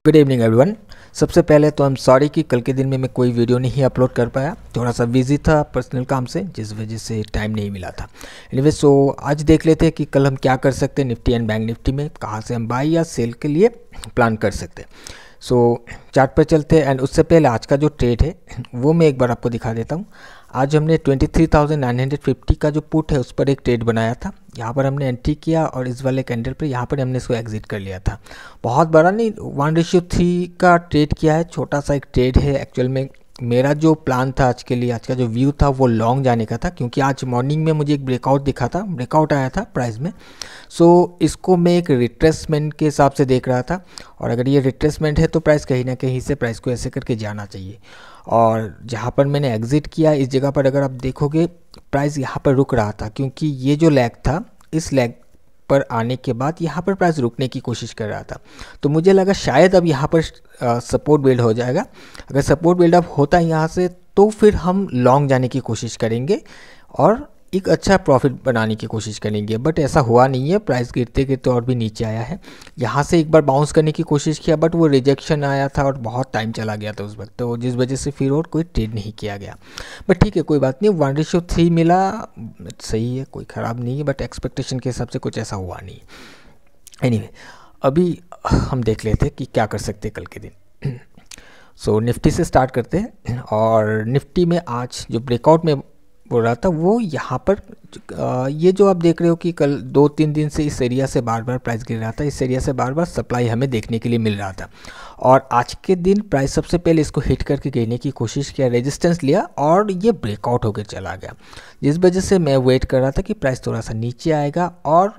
Good evening everyone. सबसे पहले तो आई एम सॉरी कि कल के दिन में मैं कोई वीडियो नहीं अपलोड कर पाया, थोड़ा सा बिजी था पर्सनल काम से, जिस वजह से टाइम नहीं मिला था। एनीवे सो आज देख लेते हैं कि कल हम क्या कर सकते हैं निफ्टी एंड बैंक निफ्टी में, कहाँ से हम बाई या सेल के लिए प्लान कर सकते हैं। सो चार्ट पर चलते हैं एंड उससे पहले आज का जो ट्रेड है वो मैं एक बार आपको दिखा देता हूँ। आज हमने 23,950 का जो पुट है उस पर एक ट्रेड बनाया था। यहाँ पर हमने एंट्री किया और इस वाले कैंडल पर यहाँ पर हमने इसको एग्जिट कर लिया था। बहुत बड़ा नहीं, 1:3 का ट्रेड किया है, छोटा सा एक ट्रेड है। एक्चुअल में मेरा जो प्लान था आज के लिए, आज का जो व्यू था वो लॉन्ग जाने का था, क्योंकि आज मॉर्निंग में मुझे एक ब्रेकआउट आया था प्राइस में। सो इसको मैं एक रिट्रेसमेंट के हिसाब से देख रहा था, और अगर ये रिट्रेसमेंट है तो प्राइस कहीं ना कहीं से प्राइस को ऐसे करके जाना चाहिए। और जहाँ पर मैंने एग्जिट किया इस जगह पर अगर आप देखोगे प्राइस यहाँ पर रुक रहा था, क्योंकि ये जो लैग था इस लैग पर आने के बाद यहाँ पर प्राइस रुकने की कोशिश कर रहा था। तो मुझे लगा शायद अब यहाँ पर सपोर्ट बिल्ड हो जाएगा। अगर सपोर्ट बिल्डअप होता है यहाँ से तो फिर हम लॉन्ग जाने की कोशिश करेंगे और एक अच्छा प्रॉफिट बनाने की कोशिश करेंगे, बट ऐसा हुआ नहीं है। प्राइस गिरते गिरते और भी नीचे आया है। यहाँ से एक बार बाउंस करने की कोशिश किया बट वो रिजेक्शन आया था और बहुत टाइम चला गया था उस वक्त, तो जिस वजह से फिर और कोई ट्रेड नहीं किया गया। बट ठीक है, कोई बात नहीं, 1:3 मिला, सही है, कोई ख़राब नहीं है, बट एक्सपेक्टेशन के हिसाब से कुछ ऐसा हुआ नहीं। एनीवे अभी हम देख लेते हैं कि क्या कर सकते हैं कल के दिन। सो निफ्टी से स्टार्ट करते हैं, और निफ्टी में आज जो ब्रेकआउट में बोल रहा था वो यहाँ पर ये जो आप देख रहे हो कि कल 2-3 दिन से इस एरिया से बार बार प्राइस गिर रहा था, इस एरिया से बार बार सप्लाई हमें देखने के लिए मिल रहा था। और आज के दिन प्राइस सबसे पहले इसको हिट करके गिरने की कोशिश किया, रेजिस्टेंस लिया और ये ब्रेकआउट होकर चला गया, जिस वजह से मैं वेट कर रहा था कि प्राइस थोड़ा सा नीचे आएगा और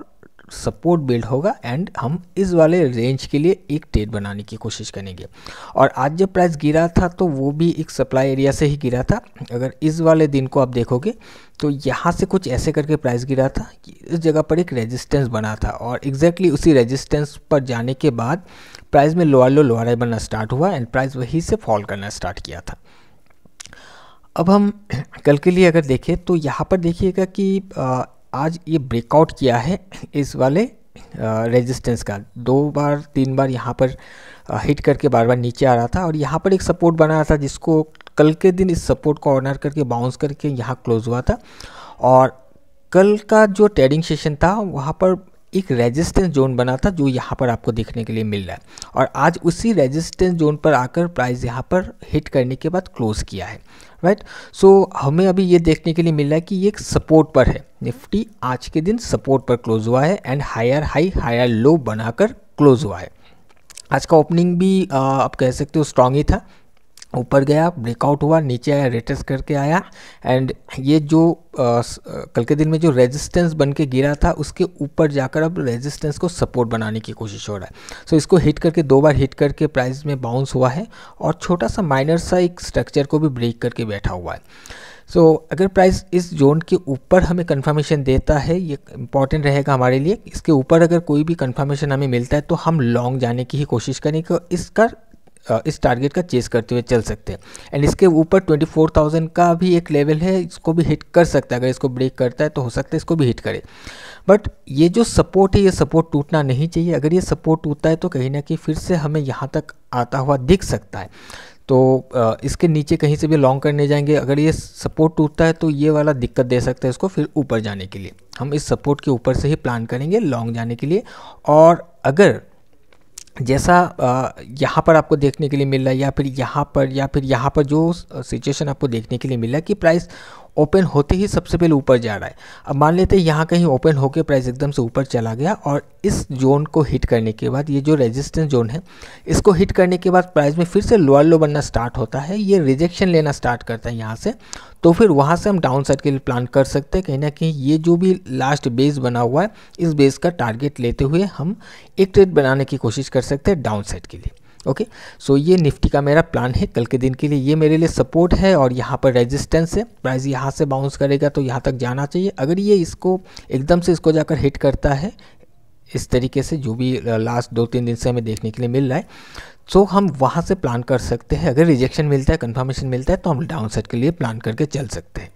सपोर्ट बिल्ड होगा एंड हम इस वाले रेंज के लिए एक ट्रेड बनाने की कोशिश करेंगे। और आज जब प्राइस गिरा था तो वो भी एक सप्लाई एरिया से ही गिरा था। अगर इस वाले दिन को आप देखोगे तो यहाँ से कुछ ऐसे करके प्राइस गिरा था कि इस जगह पर एक रेजिस्टेंस बना था, और एग्जैक्टली उसी रेजिस्टेंस पर जाने के बाद प्राइस में लोअर हाई बनना स्टार्ट हुआ एंड प्राइस वहीं से फॉल करना स्टार्ट किया था। अब हम कल के लिए अगर देखें तो यहाँ पर देखिएगा कि आज ये ब्रेकआउट किया है इस वाले रेजिस्टेंस का, 2-3 बार यहाँ पर हिट करके बार बार नीचे आ रहा था, और यहाँ पर एक सपोर्ट बना रहा था जिसको कल के दिन इस सपोर्ट को ऑनर करके बाउंस करके यहाँ क्लोज हुआ था। और कल का जो ट्रेडिंग सेशन था वहाँ पर एक रेजिस्टेंस जोन बना था जो यहाँ पर आपको देखने के लिए मिल रहा है, और आज उसी रेजिस्टेंस जोन पर आकर प्राइस यहाँ पर हिट करने के बाद क्लोज किया है, राइट। सो हमें अभी ये देखने के लिए मिल रहा है कि ये एक सपोर्ट पर है। निफ्टी आज के दिन सपोर्ट पर क्लोज हुआ है and higher high higher low बनाकर क्लोज हुआ है। आज का ओपनिंग भी आप कह सकते हो स्ट्रांग ही था, ऊपर गया, ब्रेकआउट हुआ, नीचे आया, रिट्रेस करके आया, एंड ये जो कल के दिन में जो रेजिस्टेंस बन के गिरा था उसके ऊपर जाकर अब रेजिस्टेंस को सपोर्ट बनाने की कोशिश हो रहा है। सो इसको हिट करके 2 बार हिट करके प्राइस में बाउंस हुआ है और छोटा सा माइनर सा एक स्ट्रक्चर को भी ब्रेक करके बैठा हुआ है। सो अगर प्राइस इस जोन के ऊपर हमें कंफर्मेशन देता है, ये इंपॉर्टेंट रहेगा हमारे लिए। इसके ऊपर अगर कोई भी कंफर्मेशन हमें मिलता है तो हम लॉन्ग जाने की ही कोशिश करेंगे, इस टारगेट का चेस करते हुए चल सकते हैं। एंड इसके ऊपर 24,000 का भी एक लेवल है, इसको भी हिट कर सकता है। अगर इसको ब्रेक करता है तो हो सकता है इसको भी हिट करे, बट ये जो सपोर्ट है ये सपोर्ट टूटना नहीं चाहिए। अगर ये सपोर्ट टूटता है तो कहीं ना कहीं फिर से हमें यहाँ तक आता हुआ दिख सकता है, तो इसके नीचे कहीं से भी लॉन्ग करने जाएंगे। अगर ये सपोर्ट टूटता है तो ये वाला दिक्कत दे सकता है इसको फिर ऊपर जाने के लिए। हम इस सपोर्ट के ऊपर से ही प्लान करेंगे लॉन्ग जाने के लिए। और अगर जैसा यहाँ पर आपको देखने के लिए मिल रहा है या फिर यहाँ पर जो सिचुएशन आपको देखने के लिए मिल रहा है कि प्राइस ओपन होते ही सबसे पहले ऊपर जा रहा है। अब मान लेते हैं यहाँ कहीं ओपन होके प्राइस एकदम से ऊपर चला गया और इस जोन को हिट करने के बाद, ये जो रेजिस्टेंस जोन है इसको हिट करने के बाद प्राइस में फिर से लोअर लो बनना स्टार्ट होता है, ये रिजेक्शन लेना स्टार्ट करता है यहाँ से, तो फिर वहाँ से हम डाउन साइड के लिए प्लान कर सकते हैं। कहीं ना कहीं ये जो भी लास्ट बेस बना हुआ है इस बेस का टारगेट लेते हुए हम एक ट्रेड बनाने की कोशिश कर सकते हैं डाउन साइड के लिए। ओके, सो ये निफ्टी का मेरा प्लान है कल के दिन के लिए। ये मेरे लिए सपोर्ट है और यहाँ पर रेजिस्टेंस है, प्राइस यहाँ से बाउंस करेगा तो यहाँ तक जाना चाहिए। अगर ये इसको एकदम से इसको जाकर हिट करता है इस तरीके से, जो भी लास्ट 2-3 दिन से हमें देखने के लिए मिल रहा है, सो हम वहाँ से प्लान कर सकते हैं। अगर रिजेक्शन मिलता है, कंफर्मेशन मिलता है, तो हम डाउन साइड के लिए प्लान करके चल सकते हैं।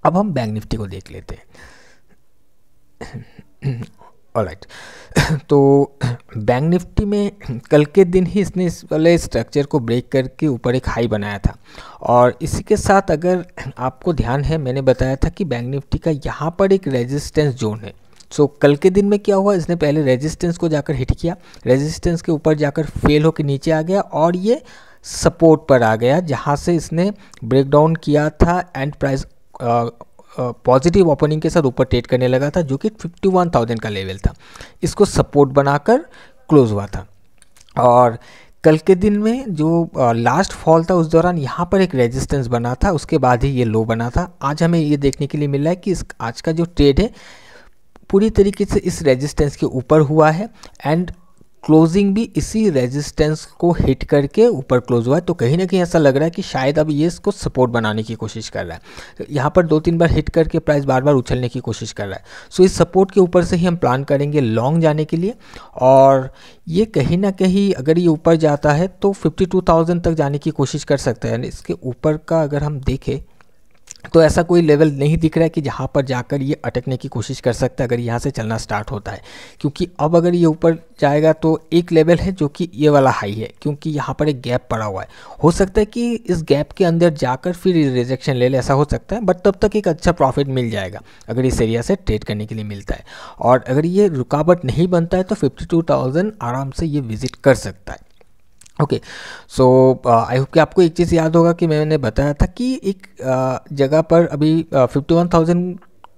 अब हम बैंक निफ्टी को देख लेते हैं। ऑलराइट। तो बैंक निफ्टी में कल के दिन ही इसने इस वाले स्ट्रक्चर को ब्रेक करके ऊपर एक हाई बनाया था, और इसी के साथ अगर आपको ध्यान है मैंने बताया था कि बैंक निफ्टी का यहाँ पर एक रेजिस्टेंस जोन है। सो कल के दिन में क्या हुआ, इसने पहले रेजिस्टेंस को जाकर हिट किया, रेजिस्टेंस के ऊपर जाकर फेल होकर नीचे आ गया और ये सपोर्ट पर आ गया, जहाँ से इसने ब्रेकडाउन किया था एंड प्राइस पॉजिटिव ओपनिंग के साथ ऊपर ट्रेड करने लगा था, जो कि 51,000 का लेवल था। इसको सपोर्ट बनाकर क्लोज हुआ था। और कल के दिन में जो लास्ट फॉल था उस दौरान यहाँ पर एक रेजिस्टेंस बना था, उसके बाद ही ये लो बना था। आज हमें ये देखने के लिए मिल रहा है कि आज का जो ट्रेड है पूरी तरीके से इस रेजिस्टेंस के ऊपर हुआ है एंड क्लोजिंग भी इसी रेजिस्टेंस को हिट करके ऊपर क्लोज हुआ है। तो कहीं ना कहीं ऐसा लग रहा है कि शायद अब ये इसको सपोर्ट बनाने की कोशिश कर रहा है। तो यहाँ पर 2-3 बार हिट करके प्राइस बार बार उछलने की कोशिश कर रहा है। सो इस सपोर्ट के ऊपर से ही हम प्लान करेंगे लॉन्ग जाने के लिए, और ये कहीं ना कहीं अगर ये ऊपर जाता है तो 52,000 तक जाने की कोशिश कर सकता है। यानी इसके ऊपर का अगर हम देखें तो ऐसा कोई लेवल नहीं दिख रहा है कि जहाँ पर जाकर ये अटकने की कोशिश कर सकता है अगर यहाँ से चलना स्टार्ट होता है, क्योंकि अब अगर ये ऊपर जाएगा तो एक लेवल है जो कि ये वाला हाई है, क्योंकि यहाँ पर एक गैप पड़ा हुआ है। हो सकता है कि इस गैप के अंदर जाकर फिर रिजेक्शन ले ले, ऐसा हो सकता है, बट तब तक एक अच्छा प्रॉफिट मिल जाएगा अगर इस एरिया से ट्रेड करने के लिए मिलता है। और अगर ये रुकावट नहीं बनता है तो 52,000 आराम से ये विजिट कर सकता है। ओके, सो आई होप कि आपको एक चीज़ याद होगा कि मैंने बताया था कि एक जगह पर अभी 51,000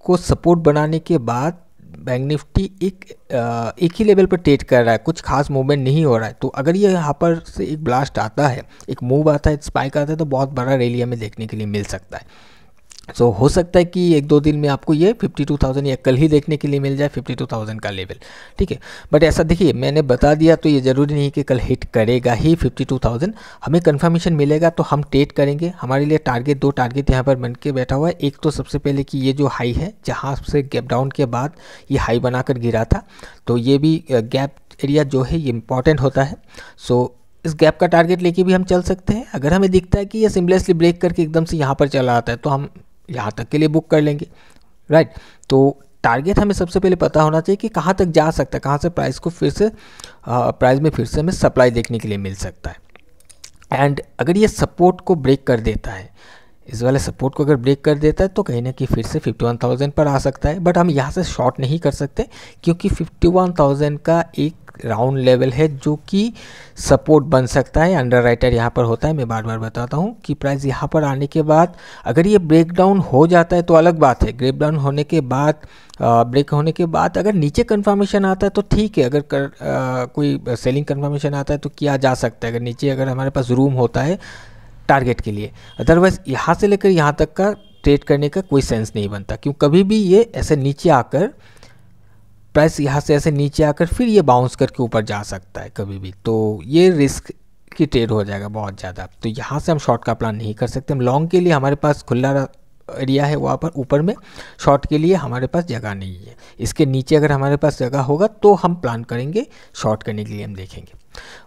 को सपोर्ट बनाने के बाद बैंक निफ्टी एक ही लेवल पर ट्रेड कर रहा है, कुछ खास मूवमेंट नहीं हो रहा है। तो अगर ये यहाँ पर से एक ब्लास्ट आता है, एक मूव आता है, एक स्पाइक आता है, तो बहुत बड़ा रैली हमें देखने के लिए मिल सकता है। सो हो सकता है कि 1-2 दिन में आपको ये 52,000 या कल ही देखने के लिए मिल जाए 52,000 का लेवल, ठीक है। बट ऐसा देखिए मैंने बता दिया तो ये ज़रूरी नहीं कि कल हिट करेगा ही 52,000। हमें कंफर्मेशन मिलेगा तो हम ट्रेड करेंगे। हमारे लिए टारगेट 2 टारगेट यहाँ पर बन के बैठा हुआ है। एक तो सबसे पहले कि ये जो हाई है जहाँ से गैप डाउन के बाद ये हाई बनाकर गिरा था, तो ये भी गैप एरिया जो है ये इंपॉर्टेंट होता है। सो इस गैप का टारगेट लेके भी हम चल सकते हैं। अगर हमें दिखता है कि ये सिमलेसली ब्रेक करके एकदम से यहाँ पर चला आता है तो हम यहाँ तक के लिए बुक कर लेंगे, राइट। तो टारगेट हमें सबसे पहले पता होना चाहिए कि कहाँ तक जा सकता है, कहाँ से प्राइस को फिर से प्राइस में फिर से हमें सप्लाई देखने के लिए मिल सकता है। एंड अगर ये सपोर्ट को ब्रेक कर देता है, इस वाले सपोर्ट को अगर ब्रेक कर देता है तो कहीं ना कहीं फिर से 51,000 पर आ सकता है। बट हम यहाँ से शॉर्ट नहीं कर सकते क्योंकि 51,000 का एक राउंड लेवल है जो कि सपोर्ट बन सकता है। अंडर राइटर यहाँ पर होता है, मैं बार बार बताता हूँ कि प्राइस यहाँ पर आने के बाद अगर ये ब्रेक डाउन हो जाता है तो अलग बात है। ब्रेक डाउन होने के बाद अगर नीचे कंफर्मेशन आता है तो ठीक है, अगर कोई सेलिंग कंफर्मेशन आता है तो किया जा सकता है, अगर नीचे अगर हमारे पास रूम होता है टारगेट के लिए। अदरवाइज यहाँ से लेकर यहाँ तक का ट्रेड करने का कोई सेंस नहीं बनता, क्यों कभी भी ये ऐसे नीचे आकर प्राइस यहाँ से ऐसे नीचे आकर फिर ये बाउंस करके ऊपर जा सकता है कभी भी, तो ये रिस्क की ट्रेड हो जाएगा बहुत ज़्यादा। तो यहाँ से हम शॉर्ट का प्लान नहीं कर सकते। हम लॉन्ग के लिए हमारे पास खुला एरिया है, वहाँ पर ऊपर में शॉर्ट के लिए हमारे पास जगह नहीं है। इसके नीचे अगर हमारे पास जगह होगा तो हम प्लान करेंगे शॉर्ट करने के लिए, हम देखेंगे।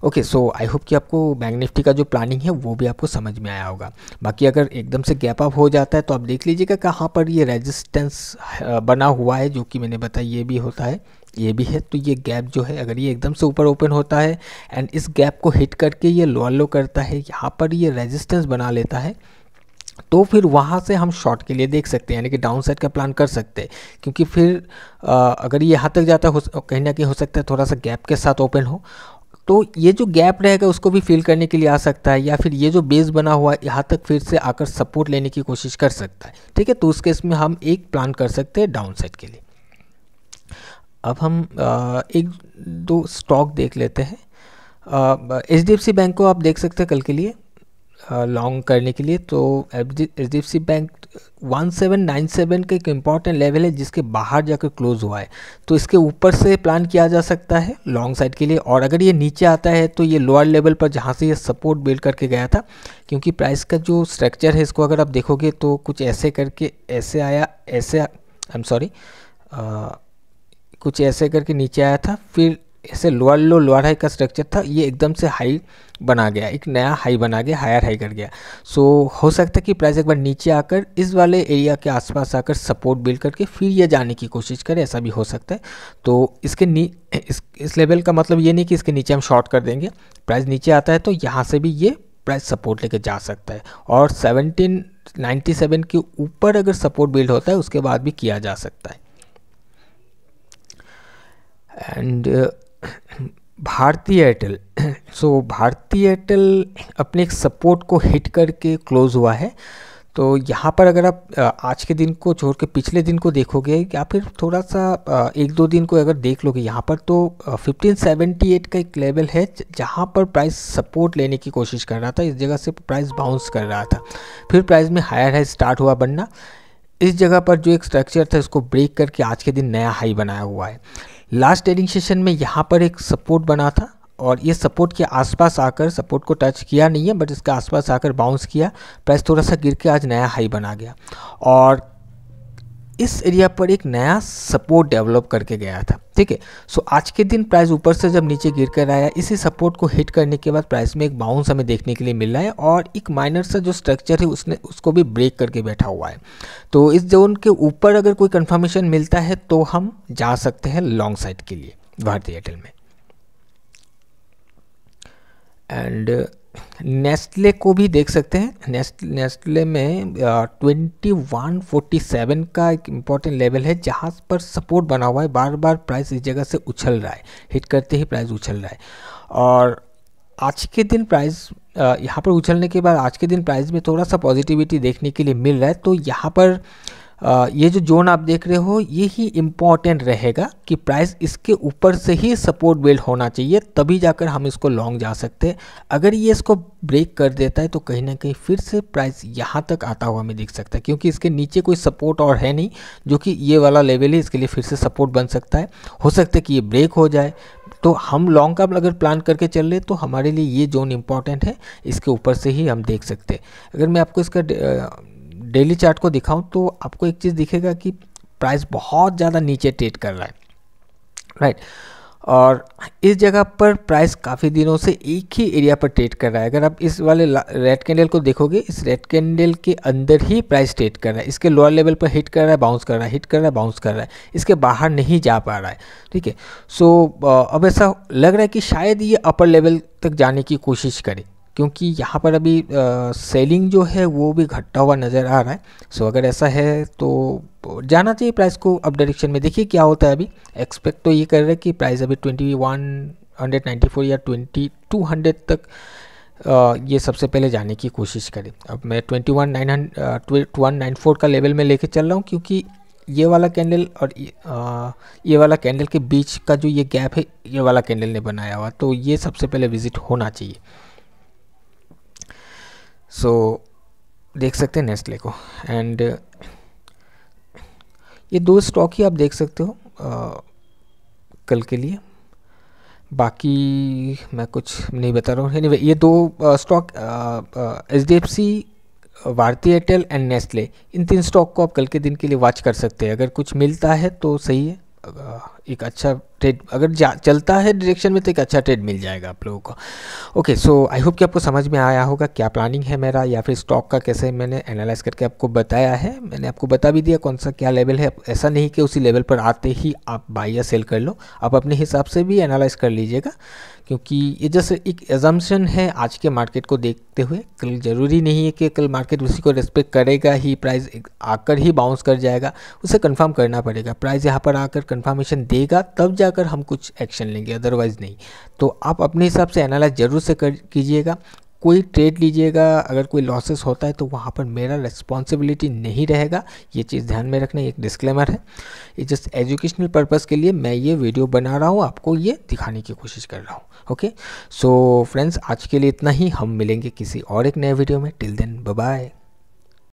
ओके, सो आई होप कि आपको बैंक निफ्टी का जो प्लानिंग है वो भी आपको समझ में आया होगा। बाकी अगर एकदम से गैप अप हो जाता है तो आप देख लीजिएगा कहाँ पर ये रेजिस्टेंस बना हुआ है, जो कि मैंने बताया ये भी होता है, ये भी है। तो ये गैप जो है अगर ये एकदम से ऊपर ओपन होता है एंड इस गैप को हिट करके ये लोअर लो करता है, यहाँ पर ये रेजिस्टेंस बना लेता है, तो फिर वहाँ से हम शॉर्ट के लिए देख सकते हैं, यानी कि डाउन साइड का प्लान कर सकते हैं। क्योंकि फिर अगर ये यहाँ तक जाता है कहीं ना कहीं हो सकता है थोड़ा सा गैप के साथ ओपन हो, तो ये जो गैप रहेगा उसको भी फिल करने के लिए आ सकता है, या फिर ये जो बेस बना हुआ है यहाँ तक फिर से आकर सपोर्ट लेने की कोशिश कर सकता है, ठीक है। तो उस केस में हम एक प्लान कर सकते हैं डाउन साइड के लिए। अब हम 1-2 स्टॉक देख लेते हैं। HDFC बैंक को आप देख सकते हैं कल के लिए लॉन्ग करने के लिए। तो HDFC बैंक 1797 का एक इम्पॉर्टेंट लेवल है जिसके बाहर जाकर क्लोज हुआ है, तो इसके ऊपर से प्लान किया जा सकता है लॉन्ग साइड के लिए। और अगर ये नीचे आता है तो ये लोअर लेवल पर जहाँ से ये सपोर्ट बिल्ड करके गया था, क्योंकि प्राइस का जो स्ट्रक्चर है इसको अगर आप देखोगे तो कुछ ऐसे करके ऐसे आया, ऐसे कुछ ऐसे करके नीचे आया था, फिर ऐसे लोअर लो लोअर हाई का स्ट्रक्चर था, ये एकदम से हाई बना गया, एक नया हाई बना गया, हायर हाई कर गया। सो हो सकता है कि प्राइस एक बार नीचे आकर इस वाले एरिया के आसपास आकर सपोर्ट बिल्ड करके फिर ये जाने की कोशिश करे, ऐसा भी हो सकता है। तो इसके इस लेवल का मतलब ये नहीं कि इसके नीचे हम शॉर्ट कर देंगे। प्राइस नीचे आता है तो यहाँ से भी ये प्राइस सपोर्ट लेके जा सकता है, और 1797 के ऊपर अगर सपोर्ट बिल्ड होता है उसके बाद भी किया जा सकता है। एंड भारती एयरटेल, सो भारती एयरटेल अपने एक सपोर्ट को हिट करके क्लोज हुआ है। तो यहाँ पर अगर आप आज के दिन को छोड़ के पिछले दिन को देखोगे या फिर थोड़ा सा एक दो दिन को अगर देख लोगे, यहाँ पर तो 1578 का एक लेवल है जहाँ पर प्राइस सपोर्ट लेने की कोशिश कर रहा था। इस जगह से प्राइस बाउंस कर रहा था, फिर प्राइस में हायर हाई स्टार्ट हुआ बनना। इस जगह पर जो एक स्ट्रक्चर था इसको ब्रेक करके आज के दिन नया हाई बनाया हुआ है। लास्ट ट्रेडिंग सेशन में यहाँ पर एक सपोर्ट बना था और ये सपोर्ट के आसपास आकर, सपोर्ट को टच किया नहीं है बट इसके आसपास आकर बाउंस किया, प्राइस थोड़ा सा गिर के आज नया हाई बना गया और इस एरिया पर एक नया सपोर्ट डेवलप करके गया था। ठीक है, सो आज के दिन प्राइस ऊपर से जब नीचे गिर कर आया, इसी सपोर्ट को हिट करने के बाद प्राइस में एक बाउंस हमें देखने के लिए मिल रहा है और एक माइनर सा जो स्ट्रक्चर है उसको भी ब्रेक करके बैठा हुआ है। तो इस जोन के ऊपर अगर कोई कंफर्मेशन मिलता है तो हम जा सकते हैं लॉन्ग साइड के लिए भारती एयरटेल में। एंड नेस्ले को भी देख सकते हैं। नेस्ले में 2147 का एक इम्पॉर्टेंट लेवल है जहाँ पर सपोर्ट बना हुआ है। बार बार प्राइस इस जगह से उछल रहा है, हिट करते ही प्राइस उछल रहा है और आज के दिन प्राइस यहाँ पर उछलने के बाद आज के दिन प्राइस में थोड़ा सा पॉजिटिविटी देखने के लिए मिल रहा है। तो यहाँ पर ये जो जोन आप देख रहे हो ये ही इम्पॉर्टेंट रहेगा कि प्राइस इसके ऊपर से ही सपोर्ट बिल्ड होना चाहिए, तभी जाकर हम इसको लॉन्ग जा सकते हैं। अगर ये इसको ब्रेक कर देता है तो कहीं ना कहीं फिर से प्राइस यहाँ तक आता हुआ हमें दिख सकता है, क्योंकि इसके नीचे कोई सपोर्ट और है नहीं जो कि ये वाला लेवल है, इसके लिए फिर से सपोर्ट बन सकता है। हो सकता है कि ये ब्रेक हो जाए, तो हम लॉन्ग का अगर प्लान करके चल रहे तो हमारे लिए ये जोन इम्पॉर्टेंट है, इसके ऊपर से ही हम देख सकते हैं। अगर मैं आपको इसका डेली चार्ट को दिखाऊं तो आपको एक चीज़ दिखेगा कि प्राइस बहुत ज़्यादा नीचे ट्रेड कर रहा है, राइट। और इस जगह पर प्राइस काफ़ी दिनों से एक ही एरिया पर ट्रेड कर रहा है। अगर आप इस वाले रेड कैंडल को देखोगे, इस रेड कैंडल के अंदर ही प्राइस ट्रेड कर रहा है। इसके लोअर लेवल पर हिट कर रहा है, बाउंस कर रहा है, हिट कर रहा है, बाउंस कर रहा है, इसके बाहर नहीं जा पा रहा है। ठीक है, सो अब ऐसा लग रहा है कि शायद ये अपर लेवल तक जाने की कोशिश करे, क्योंकि यहाँ पर अभी सेलिंग जो है वो भी घटता हुआ नज़र आ रहा है। सो अगर ऐसा है तो जाना चाहिए प्राइस को अप डायरेक्शन में। देखिए क्या होता है। अभी एक्सपेक्ट तो ये कर रहे हैं कि प्राइस अभी 2194 या 2200 तक ये सबसे पहले जाने की कोशिश करे। अब मैं 2194 का लेवल में लेके चल रहा हूँ, क्योंकि ये वाला कैंडल और ये वाला कैंडल के बीच का जो ये गैप है ये वाला कैंडल ने बनाया हुआ, तो ये सबसे पहले विजिट होना चाहिए। सो देख सकते हैं नेस्ले को, एंड ये दो स्टॉक ही आप देख सकते हो कल के लिए। बाकी मैं कुछ नहीं बता रहा हूँ। एनीवे ये दो stock HDFC, Bharti Airtel and Nestle, इन तीन स्टॉक को आप कल के दिन के लिए वॉच कर सकते हैं। अगर कुछ मिलता है तो सही है, एक अच्छा ट्रेड अगर चलता है डायरेक्शन में तो एक अच्छा ट्रेड मिल जाएगा आप लोगों को। ओके, सो आई होप कि आपको समझ में आया होगा क्या प्लानिंग है मेरा, या फिर स्टॉक का कैसे मैंने एनालाइज करके आपको बताया है। मैंने आपको बता भी दिया कौन सा क्या लेवल है। ऐसा नहीं कि उसी लेवल पर आते ही आप बाई या सेल कर लो, आप अपने हिसाब से भी एनालाइज कर लीजिएगा, क्योंकि ये जैसे एक एजम्पशन है आज के मार्केट को देखते हुए। कल ज़रूरी नहीं है कि कल मार्केट उसी को रिस्पेक्ट करेगा ही, प्राइस आकर ही बाउंस कर जाएगा, उसे कंफर्म करना पड़ेगा। प्राइस यहाँ पर आकर कंफर्मेशन देगा तब जाकर हम कुछ एक्शन लेंगे, अदरवाइज़ नहीं। तो आप अपने हिसाब से एनालाइज ज़रूर से कीजिएगा। कोई ट्रेड लीजिएगा, अगर कोई लॉसेस होता है तो वहाँ पर मेरा रिस्पॉन्सिबिलिटी नहीं रहेगा, ये चीज़ ध्यान में रखना। एक डिस्क्लेमर है, ये जस्ट एजुकेशनल पर्पस के लिए मैं ये वीडियो बना रहा हूँ, आपको ये दिखाने की कोशिश कर रहा हूँ। ओके, सो फ्रेंड्स आज के लिए इतना ही। हम मिलेंगे किसी और एक नए वीडियो में। Till then bye bye.